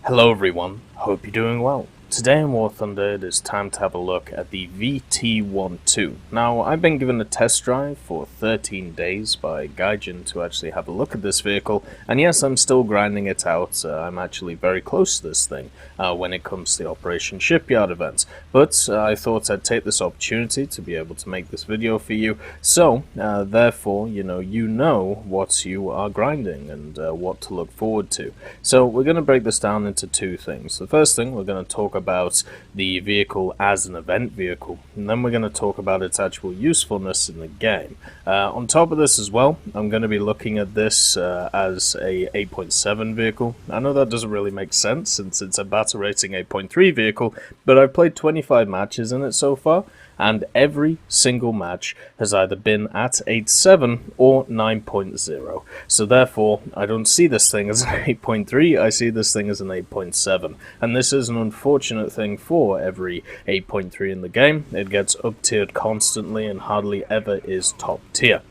Hello everyone, hope you're doing well. Today in War Thunder it is time to have a look at the VT1-2. Now I've been given a test drive for 13 days by Gaijin to actually have a look at this vehicle, and yes, I'm still grinding it out. I'm actually very close to this thing when it comes to the Operation Shipyard events, but I thought I'd take this opportunity to be able to make this video for you, so therefore you know what you are grinding and what to look forward to. So we're going to break this down into two things. The first thing, we're going to talk about the vehicle as an event vehicle, and then we're going to talk about its actual usefulness in the game. On top of this as well, I'm going to be looking at this as a 8.7 vehicle. I know that doesn't really make sense since it's a battle rating 8.3 vehicle, but I've played 25 matches in it so far, and every single match has either been at 8.7 or 9.0. So therefore, I don't see this thing as an 8.3, I see this thing as an 8.7. And this is an unfortunate thing for every 8.3 in the game. It gets up-tiered constantly and hardly ever is top tier.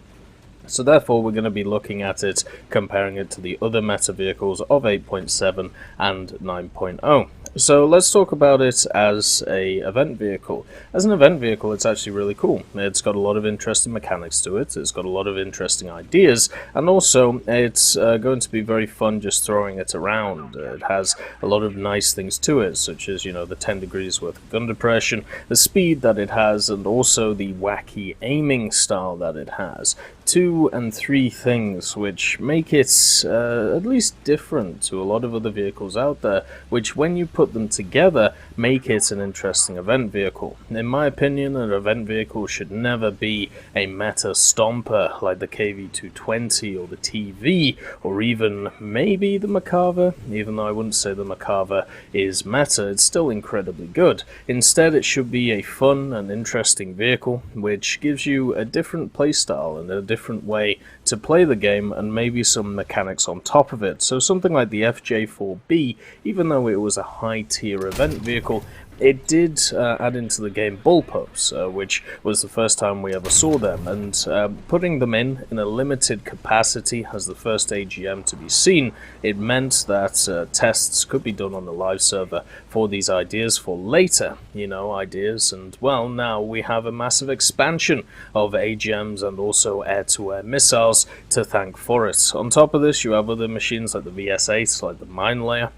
So therefore we're going to be looking at it, comparing it to the other meta vehicles of 8.7 and 9.0. So let's talk about it as a event vehicle. As an event vehicle, it's actually really cool. It's got a lot of interesting mechanics to it, it's got a lot of interesting ideas, and also it's going to be very fun just throwing it around. It has a lot of nice things to it, such as, the 10 degrees worth of gun depression, the speed that it has, and also the wacky aiming style that it has. 2 and 3 things which make it at least different to a lot of other vehicles out there, which when you put them together make it an interesting event vehicle. In my opinion, an event vehicle should never be a meta stomper like the KV220 or the TV, or even maybe the Macarva. Even though I wouldn't say the Macarva is meta, it's still incredibly good. Instead, it should be a fun and interesting vehicle which gives you a different playstyle and a different way to play the game, and maybe some mechanics on top of it. So something like the FJ4B, even though it was a high tier event vehicle, it did add into the game bullpups, which was the first time we ever saw them, and putting them in a limited capacity as the first AGM to be seen, it meant that tests could be done on the live server for these ideas for later, ideas, and well, now we have a massive expansion of AGMs and also air-to-air missiles to thank for it. On top of this, you have other machines like the VS8, like the Mine Layer,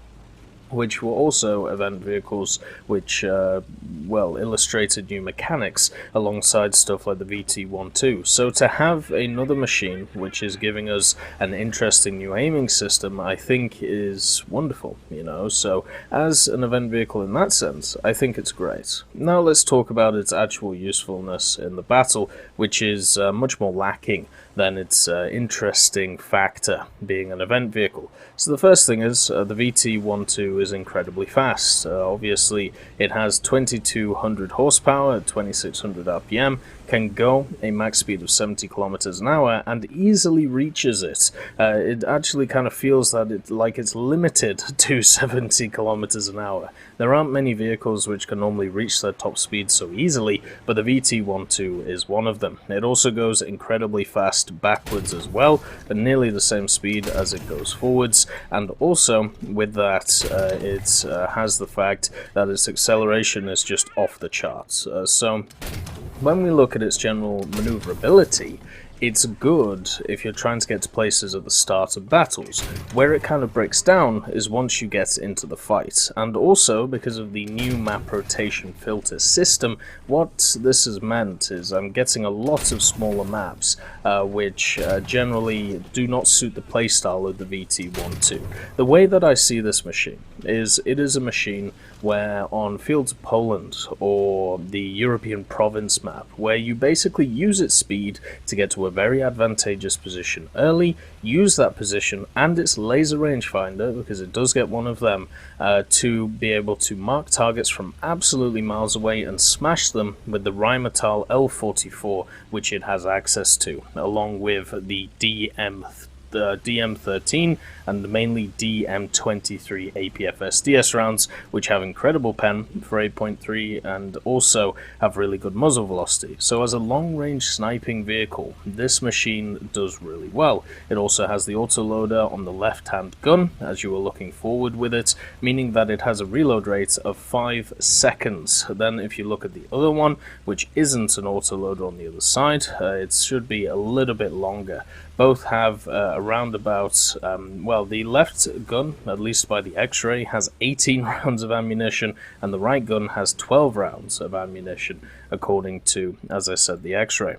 which were also event vehicles which, illustrated new mechanics alongside stuff like the VT1-2. So to have another machine which is giving us an interesting new aiming system, I think is wonderful, So as an event vehicle in that sense, I think it's great. Now let's talk about its actual usefulness in the battle, which is much more lacking than its interesting factor being an event vehicle. So the first thing is the VT1-2 is incredibly fast. Obviously it has 2200 horsepower at 2600 RPM, can go a max speed of 70 kilometers an hour and easily reaches it. It actually kind of feels that it's limited to 70 kilometers an hour. There aren't many vehicles which can normally reach their top speed so easily, but the VT1-2 is one of them. It also goes incredibly fast backwards as well, at nearly the same speed as it goes forwards, and also with that it has the fact that its acceleration is just off the charts. So when we look at its general maneuverability, it's good if you're trying to get to places at the start of battles. Where it kind of breaks down is once you get into the fight, and also because of the new map rotation filter system, what this has meant is I'm getting a lot of smaller maps which generally do not suit the playstyle of the VT1-2. The way that I see this machine is it is a machine where on Fields of Poland or the European province map, where you basically use its speed to get to a very advantageous position early, use that position and its laser rangefinder, because it does get one of them, to be able to mark targets from absolutely miles away and smash them with the Rheinmetall L44, which it has access to, along with the DM DM13 and mainly DM23 APFSDS rounds, which have incredible pen for 8.3 and also have really good muzzle velocity. So as a long-range sniping vehicle, this machine does really well. It also has the autoloader on the left-hand gun as you were looking forward with it, meaning that it has a reload rate of 5 seconds. Then if you look at the other one, which isn't an autoloader on the other side, it should be a little bit longer. Both have around about, well, the left gun, at least by the X-ray, has 18 rounds of ammunition, and the right gun has 12 rounds of ammunition, according to, as I said, the X-ray.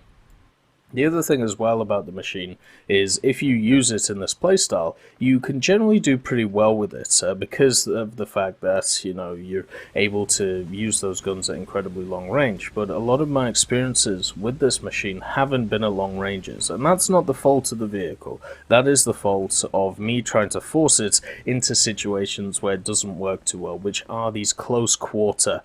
The other thing as well about the machine is if you use it in this playstyle, you can generally do pretty well with it because of the fact that, you know, you're able to use those guns at incredibly long range. But a lot of my experiences with this machine haven't been at long ranges, and that's not the fault of the vehicle. That is the fault of me trying to force it into situations where it doesn't work too well, which are these close quarter,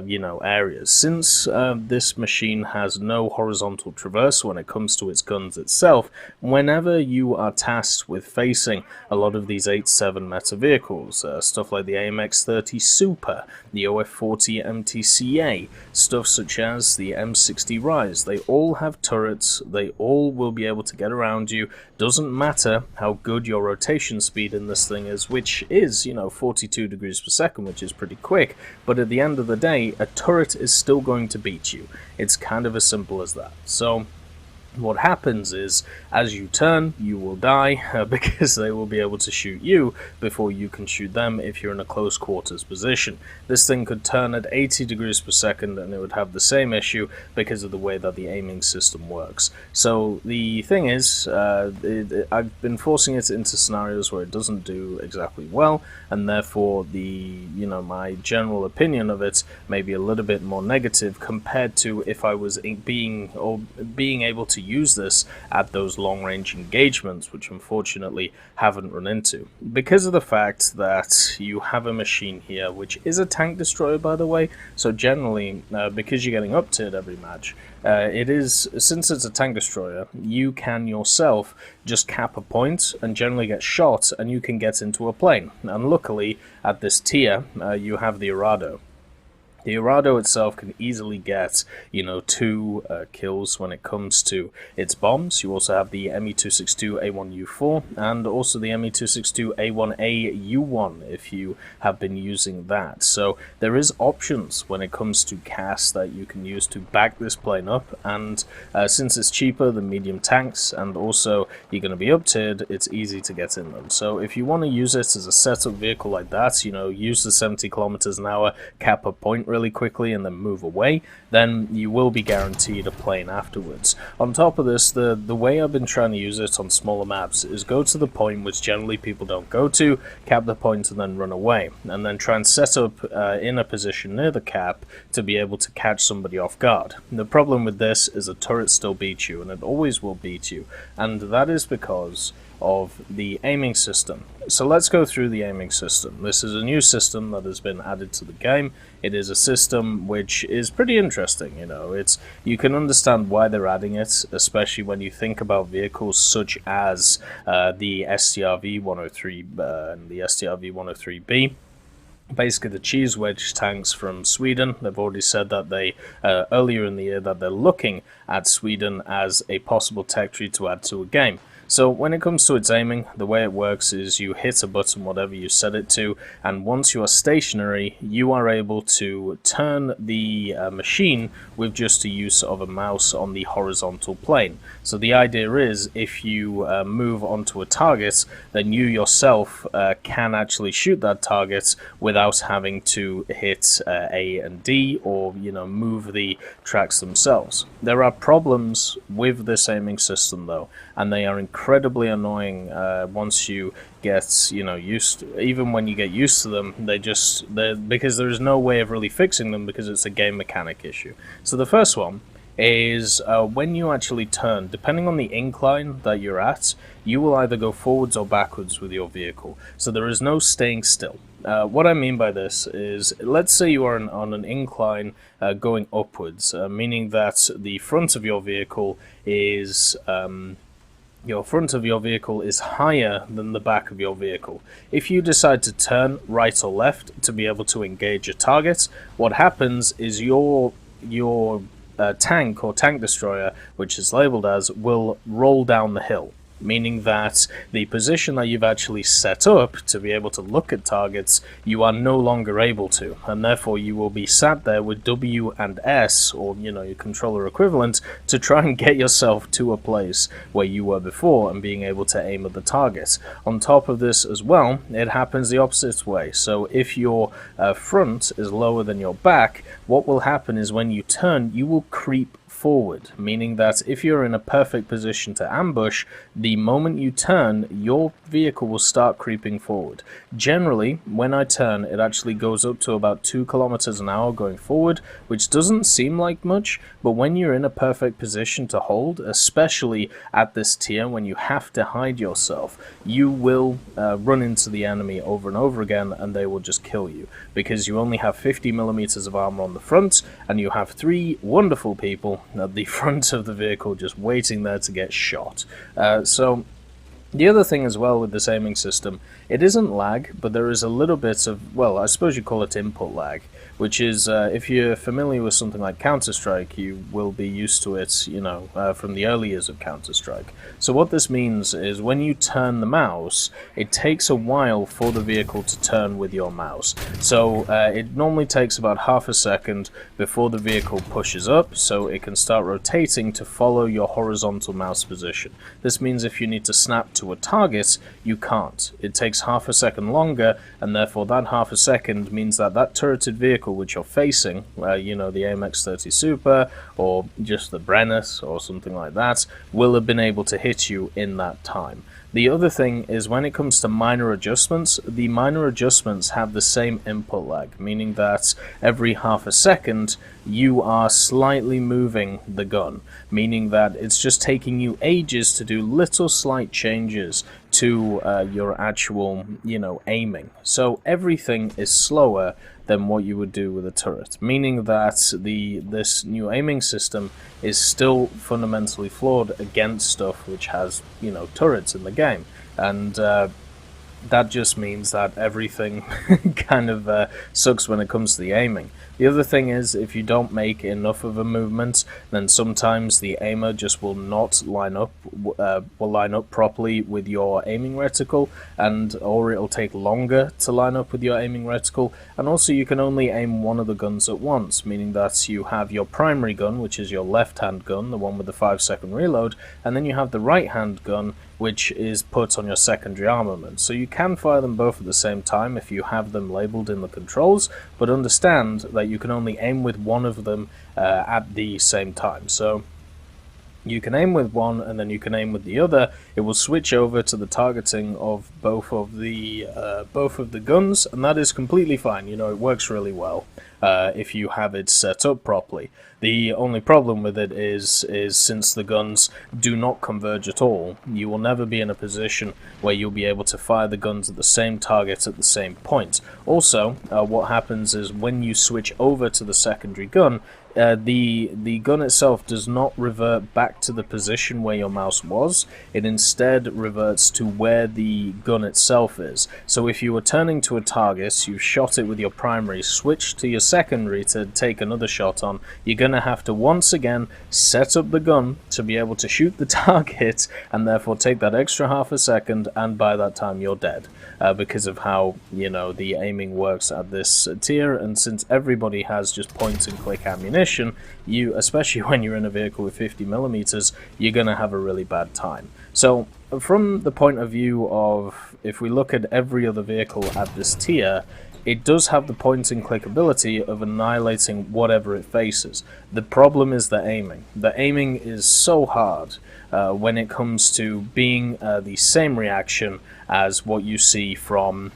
you know, areas. Since this machine has no horizontal traverse when it comes to its guns itself, whenever you are tasked with facing a lot of these 8.7 meta vehicles, stuff like the AMX-30 Super, the OF-40 MTCA, stuff such as the M60 Rise, they all have turrets, they all will be able to get around you. Doesn't matter how good your rotation speed in this thing is, which is, you know, 42 degrees per second, which is pretty quick, but at the end of the day, a turret is still going to beat you. It's kind of as simple as that. So what happens is, as you turn, you will die because they will be able to shoot you before you can shoot them if you're in a close quarters position. This thing could turn at 80 degrees per second and it would have the same issue because of the way that the aiming system works. So the thing is, I've been forcing it into scenarios where it doesn't do exactly well, and therefore my general opinion of it may be a little bit more negative compared to if I was being able to use this at those long-range engagements, which unfortunately haven't run into. Because of the fact that you have a machine here, which is a tank destroyer, by the way, so generally, because you're getting up to it every match, since it's a tank destroyer, you can yourself just cap a point and generally get shot, and you can get into a plane. And luckily, at this tier, you have the Radeon. The Radeon itself can easily get, 2 kills when it comes to its bombs. You also have the ME262A1U4 and also the ME262A1A-U1 if you have been using that. So there is options when it comes to CAS that you can use to back this plane up, and since it's cheaper than medium tanks and also you're going to be up-tiered, it's easy to get in them. So if you want to use it as a setup vehicle like that, use the 70 kilometers an hour, cap a point really quickly and then move away, then you will be guaranteed a plane afterwards. On top of this, the way I've been trying to use it on smaller maps is go to the point which generally people don't go to, cap the point and then run away, and then try and set up in a position near the cap to be able to catch somebody off guard. The problem with this is a turret still beats you, and it always will beat you, and that is because of the aiming system. So let's go through the aiming system. This is a new system that has been added to the game. It is a system which is pretty interesting. You can understand why they're adding it, especially when you think about vehicles such as the STRV-103 and the STRV-103B. Basically the cheese wedge tanks from Sweden. They've already said that they earlier in the year that they're looking at Sweden as a possible tech tree to add to a game. So when it comes to its aiming, the way it works is you hit a button, whatever you set it to, and once you are stationary, you are able to turn the machine with just the use of a mouse on the horizontal plane. So the idea is, if you move onto a target, then you yourself can actually shoot that target without having to hit A and D or move the tracks themselves. There are problems with this aiming system though, and they are incredibly annoying once you get used to, even when you get used to them, because there's no way of really fixing them because it's a game mechanic issue. So the first one is when you actually turn, depending on the incline that you're at, you will either go forwards or backwards with your vehicle. So there is no staying still. What I mean by this is, let's say you are on an incline going upwards, meaning that the front of your vehicle is your front of your vehicle is higher than the back of your vehicle. If you decide to turn right or left to be able to engage a target, what happens is your tank or tank destroyer, which is labeled as, will roll down the hill, meaning that the position that you've actually set up to be able to look at targets, you are no longer able to, and therefore you will be sat there with W and S, or your controller equivalent, to try and get yourself to a place where you were before and being able to aim at the target. On top of this as well, it happens the opposite way. So if your front is lower than your back, what will happen is when you turn, you will creep forward, meaning that if you're in a perfect position to ambush, the moment you turn, your vehicle will start creeping forward. Generally, when I turn, it actually goes up to about 2 kilometers an hour going forward, which doesn't seem like much, but when you're in a perfect position to hold, especially at this tier when you have to hide yourself, you will run into the enemy over and over again, and they will just kill you, because you only have 50 millimeters of armor on the front, and you have 3 wonderful people at the front of the vehicle just waiting there to get shot. So the other thing as well with this aiming system, it isn't lag, but there is a little bit of, well, I suppose you call it input lag, which is, if you're familiar with something like Counter-Strike, you will be used to it, from the early years of Counter-Strike. So what this means is when you turn the mouse, it takes a while for the vehicle to turn with your mouse. So it normally takes about half a second before the vehicle pushes up, so it can start rotating to follow your horizontal mouse position. This means if you need to snap to a target, you can't. It takes half a second longer, and therefore that half a second means that that turreted vehicle which you're facing, the AMX-30 Super or just the Brennus or something like that, will have been able to hit you in that time. The other thing is when it comes to minor adjustments, the minor adjustments have the same input lag, meaning that every half a second you are slightly moving the gun, meaning that it's just taking you ages to do little slight changes to your actual, aiming. So everything is slower than what you would do with a turret, meaning that this new aiming system is still fundamentally flawed against stuff which has, turrets in the game. And that just means that everything kind of sucks when it comes to the aiming. The other thing is, if you don't make enough of a movement, then sometimes the aimer just will not line up properly with your aiming reticle, or it'll take longer to line up with your aiming reticle. And also you can only aim one of the guns at once, meaning that you have your primary gun, which is your left-hand gun, the one with the 5-second reload, and then you have the right-hand gun, which is put on your secondary armament. So you can fire them both at the same time if you have them labeled in the controls, but understand that you can only aim with one of them at the same time. So you can aim with one and then you can aim with the other. It will switch over to the targeting of both of the guns, and that is completely fine. It works really well if you have it set up properly. The only problem with it is since the guns do not converge at all, you will never be in a position where you'll be able to fire the guns at the same target at the same point. Also, what happens is when you switch over to the secondary gun, the gun itself does not revert back to the position where your mouse was. It instead reverts to where the gun itself is. So if you were turning to a target, you shot it with your primary, switch to your secondary to take another shot on, you're going to have to once again set up the gun to be able to shoot the target, and therefore take that extra half a second, and by that time you're dead. Because of how, the aiming works at this tier, and since everybody has just point-and-click ammunition, especially when you're in a vehicle with 50 millimeters, you're going to have a really bad time. So, from the point of view of, if we look at every other vehicle at this tier, it does have the point-and-click ability of annihilating whatever it faces. The problem is the aiming. The aiming is so hard when it comes to being the same reaction as what you see from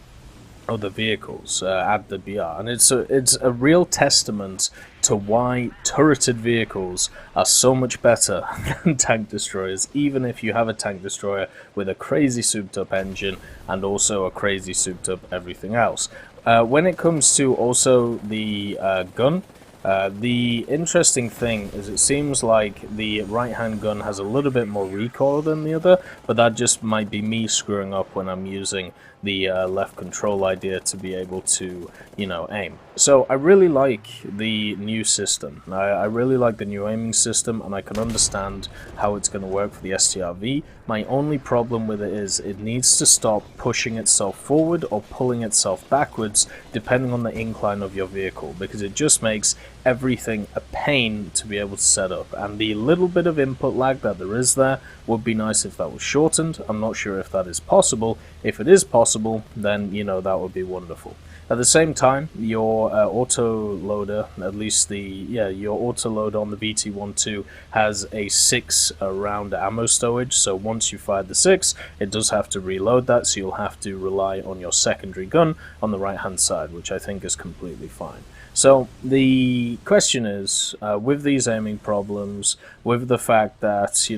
other vehicles at the BR, and it's a real testament to why turreted vehicles are so much better than tank destroyers, even if you have a tank destroyer with a crazy souped up engine and also a crazy souped up everything else. When it comes to also the gun, The interesting thing is it seems like the right-hand gun has a little bit more recoil than the other, but that just might be me screwing up when I'm using the left control idea to be able to, aim. So I really like the new system. I really like the new aiming system, and I can understand how it's going to work for the STRV. My only problem with it is it needs to stop pushing itself forward or pulling itself backwards depending on the incline of your vehicle, because it just makes everything a pain to be able to set up, and the little bit of input lag that there is there would be nice if that was shortened. I'm not sure if that is possible. If it is possible, then that would be wonderful. At the same time, your auto loader, at least your auto loader on the VT1-2 has a 6 round ammo stowage, so once you fire the 6, it does have to reload that, so you'll have to rely on your secondary gun on the right hand side, which I think is completely fine. So the question is, with these aiming problems, with the fact that,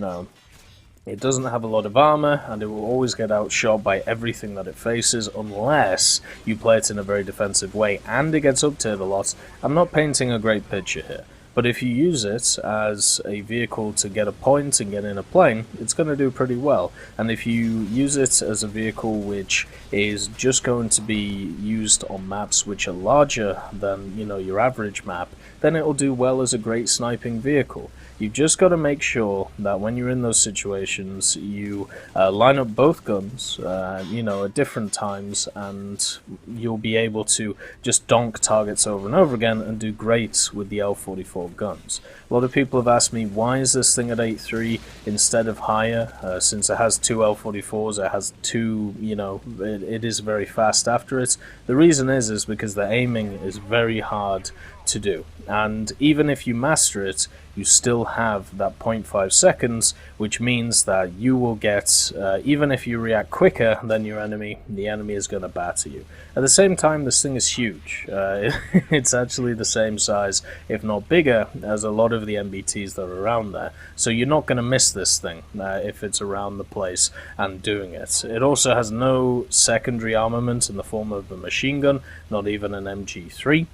it doesn't have a lot of armor, and it will always get outshot by everything that it faces unless you play it in a very defensive way, and it gets up-tiered a lot. I'm not painting a great picture here, but if you use it as a vehicle to get a point and get in a plane, it's going to do pretty well. And if you use it as a vehicle which is just going to be used on maps which are larger than, your average map, then it will do well as a great sniping vehicle. You've just got to make sure that when you're in those situations, you line up both guns, at different times, and you'll be able to just donk targets over and over again and do great with the L44 guns. A lot of people have asked me, why is this thing at 8.3 instead of higher? Since it has two L44s, it has two, it is very fast after it. The reason is because the aiming is very hard to do, and even if you master it, you still have that 0.5 seconds, which means that you will get, even if you react quicker than your enemy, the enemy is going to batter you. At the same time, this thing is huge. It's actually the same size, if not bigger, as a lot of the MBTs that are around there, so you're not going to miss this thing if it's around the place and doing it. It also has no secondary armament in the form of a machine gun, not even an MG3.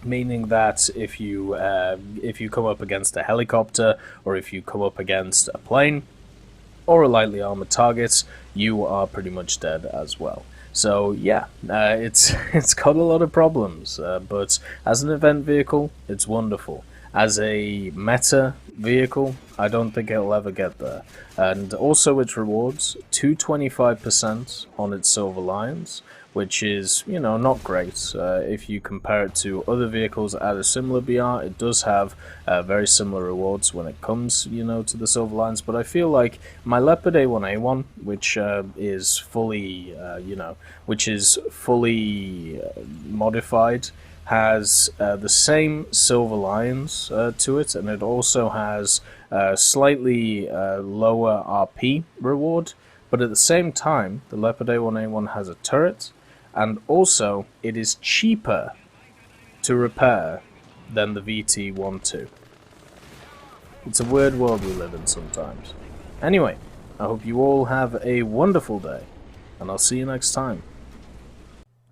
Meaning that if you come up against a helicopter, or if you come up against a plane or a lightly armored target, you are pretty much dead as well. So yeah, it's got a lot of problems, but as an event vehicle, it's wonderful. As a meta vehicle, I don't think it'll ever get there. And also its rewards, 225% on its Silver Lions, which is, not great. If you compare it to other vehicles at a similar BR, it does have very similar rewards when it comes, to the Silver Lions. But I feel like my Leopard A1A1, which is fully, modified, has the same Silver Lions to it, and it also has slightly lower RP reward. But at the same time, the Leopard A1A1 has a turret, and also it is cheaper to repair than the VT1-2. It's a weird world we live in sometimes. Anyway, I hope you all have a wonderful day, and I'll see you next time.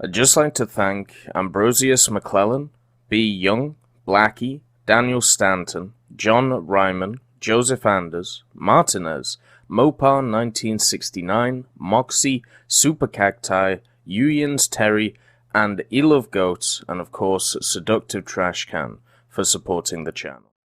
I'd just like to thank Ambrosius McClellan, B. Young, Blackie, Daniel Stanton, John Ryman, Joseph Anders, Martinez, Mopar 1969, Moxie, Super Cacti, Uyans Terry, and Elove Goats, and of course Seductive Trash Can for supporting the channel.